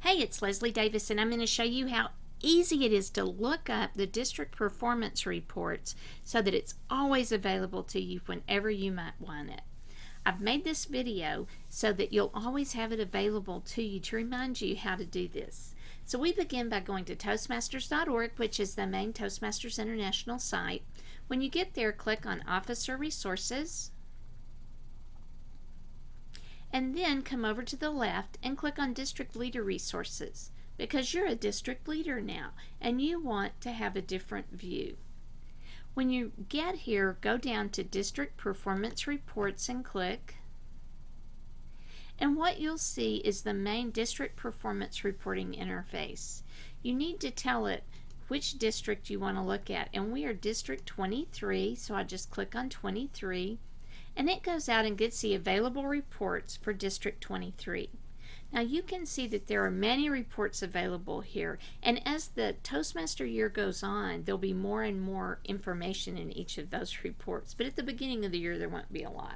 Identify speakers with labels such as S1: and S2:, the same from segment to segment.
S1: Hey, it's Leslie Davis, and I'm going to show you how easy it is to look up the district performance reports so that it's always available to you whenever you might want it. I've made this video so that you'll always have it available to you to remind you how to do this. So we begin by going to Toastmasters.org, which is the main Toastmasters International site. When you get there, click on Officer Resources, and then come over to the left and click on District Leader Resources, because you're a district leader now and you want to have a different view. When you get here, go down to District Performance Reports and click, and what you'll see is the main district performance reporting interface. You need to tell it which district you want to look at, and we are District 23, so I just click on 23. And it goes out and gets the available reports for District 23. Now you can see that there are many reports available here, and as the Toastmaster year goes on, there'll be more and more information in each of those reports, but at the beginning of the year there won't be a lot.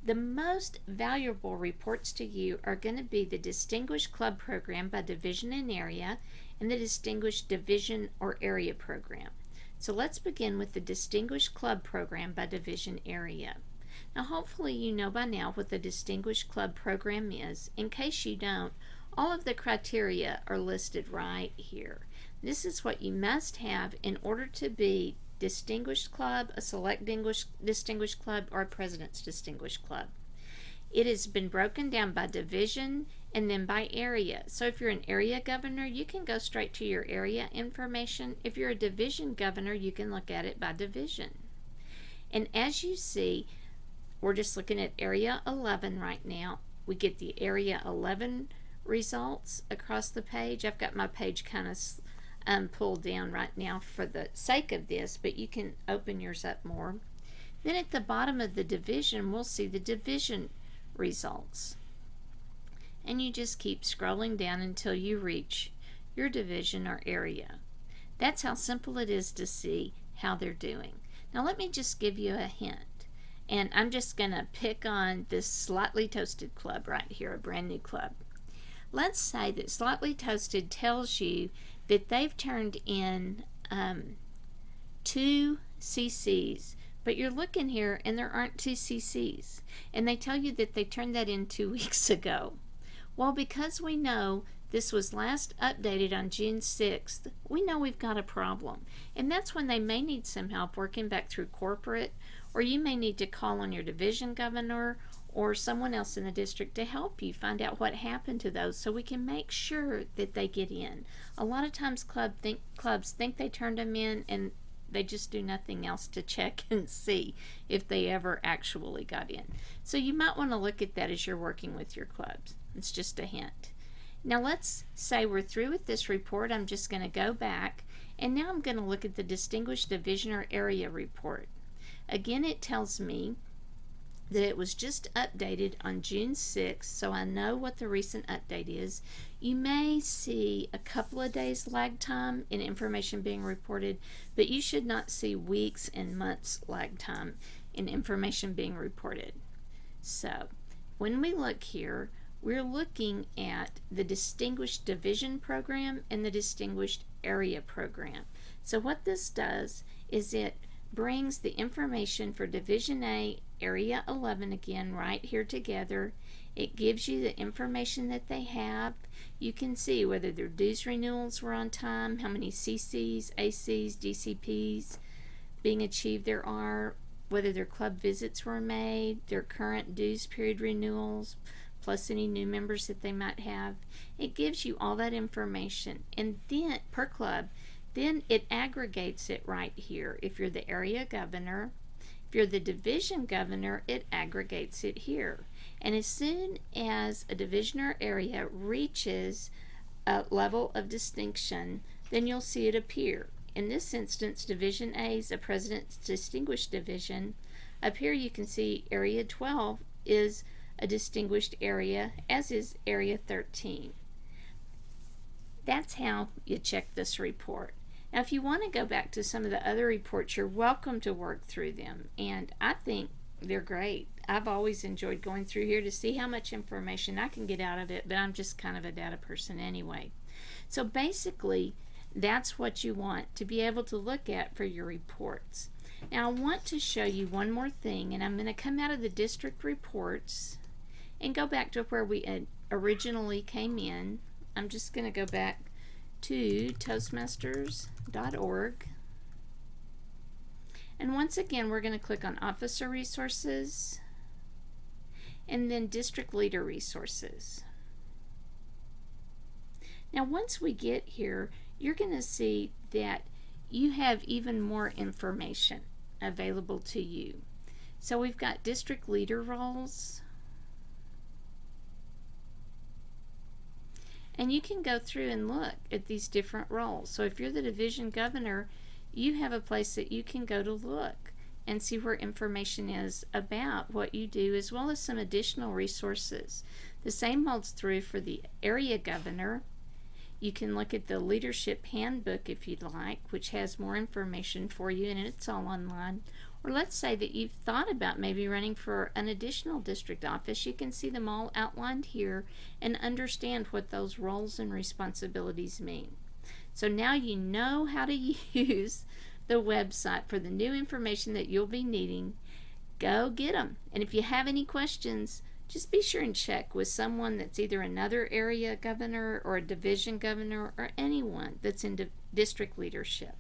S1: The most valuable reports to you are going to be the Distinguished Club Program by Division and Area, and the Distinguished Division or Area Program. So let's begin with the Distinguished Club Program by Division Area. Now hopefully you know by now what the Distinguished Club Program is. In case you don't, all of the criteria are listed right here. This is what you must have in order to be Distinguished Club, a Select Distinguished Club, or a President's Distinguished Club. It has been broken down by division and then by area. So if you're an area governor, you can go straight to your area information. If you're a division governor, you can look at it by division. And as you see, we're just looking at Area 11 right now. We get the Area 11 results across the page. I've got my page kind of pulled down right now for the sake of this, but you can open yours up more. Then at the bottom of the division, we'll see the division results, and you just keep scrolling down until you reach your division or area. That's how simple it is to see how they're doing. Now let me just give you a hint, and I'm just gonna pick on this Slightly Toasted Club right here, a brand new club. Let's say that Slightly Toasted tells you that they've turned in 2 CCs, but you're looking here and there aren't 2 CCs, and they tell you that they turned that in 2 weeks ago. Well, because we know this was last updated on June 6th, we know we've got a problem, and that's when they may need some help working back through corporate, or you may need to call on your division governor or someone else in the district to help you find out what happened to those so we can make sure that they get in. A lot of times clubs think they turned them in, and they just do nothing else to check and see if they ever actually got in. So you might want to look at that as you're working with your clubs. It's just a hint. Now let's say we're through with this report. I'm just going to go back, and now I'm going to look at the Distinguished Division or Area report. Again, it tells me that it was just updated on June 6th, so I know what the recent update is. You may see a couple of days lag time in information being reported, but you should not see weeks and months lag time in information being reported. So when we look here, we're looking at the Distinguished Division Program and the Distinguished Area Program. So what this does is it brings the information for Division A, Area 11 again right here together. It gives you the information that they have. You can see whether their dues renewals were on time, how many CCs, ACs, DCPs being achieved there are, whether their club visits were made, their current dues period renewals, plus any new members that they might have. It gives you all that information, and then per club, then it aggregates it right here. If you're the area governor, if you're the division governor, it aggregates it here. And as soon as a division or area reaches a level of distinction, then you'll see it appear. In this instance, Division A is a President's Distinguished Division. Up here you can see Area 12 is a distinguished area, as is Area 13. That's how you check this report. Now if you want to go back to some of the other reports, you're welcome to work through them, and I think they're great. I've always enjoyed going through here to see how much information I can get out of it, but I'm just kind of a data person anyway. So basically, that's what you want to be able to look at for your reports. Now I want to show you one more thing, and I'm going to come out of the district reports and go back to where we originally came in. I'm just going to go back to Toastmasters.org. And once again, we're going to click on Officer Resources and then District Leader Resources. Now once we get here, you're going to see that you have even more information available to you. So we've got district leader roles, and you can go through and look at these different roles. So if you're the division governor, you have a place that you can go to look and see where information is about what you do, as well as some additional resources. The same holds true for the area governor. You can look at the leadership handbook if you'd like, which has more information for you, and it's all online. Or let's say that you've thought about maybe running for an additional district office. You can see them all outlined here and understand what those roles and responsibilities mean. So now you know how to use the website for the new information that you'll be needing. Go get them. And if you have any questions, just be sure and check with someone that's either another area governor or a division governor or anyone that's in district leadership.